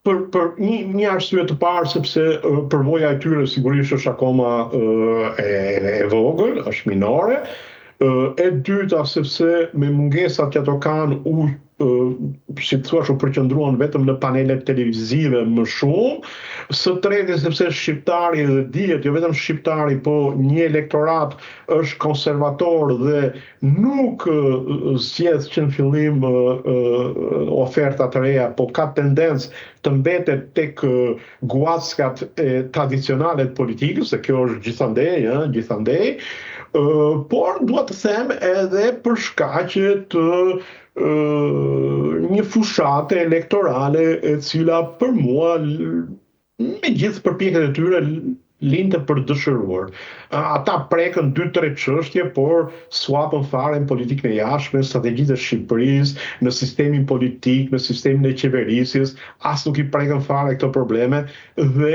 Për një arsye të parë, sepse përvoja e tyre sigurisht është akoma e vogël, është minore. E dyta, sepse me mungesat që ato kanë si të thuash, u përqendruan vetëm në panelet televizive më shumë. Së treti, sepse shqiptari dhe dihet, jo vetëm shqiptari, po një elektorat është konservator dhe nuk zgjedh që në fillim oferta të reja, po ka tendencë të mbetet tek guackat tradicionale të politikës, se kjo është gjithandej, por dua të them edhe për shkaqe të një fushate elektorale e cila për mua, me gjithë përpjekjet e tyre, linte për dëshiruar. Ata prekën 2-3 çështje, por suapën fare në politikën e jashtme, strategjitë e Shqipërisë, në sistemin politik, në sistemin e qeverisjes, as nuk i prekën fare këto probleme dhe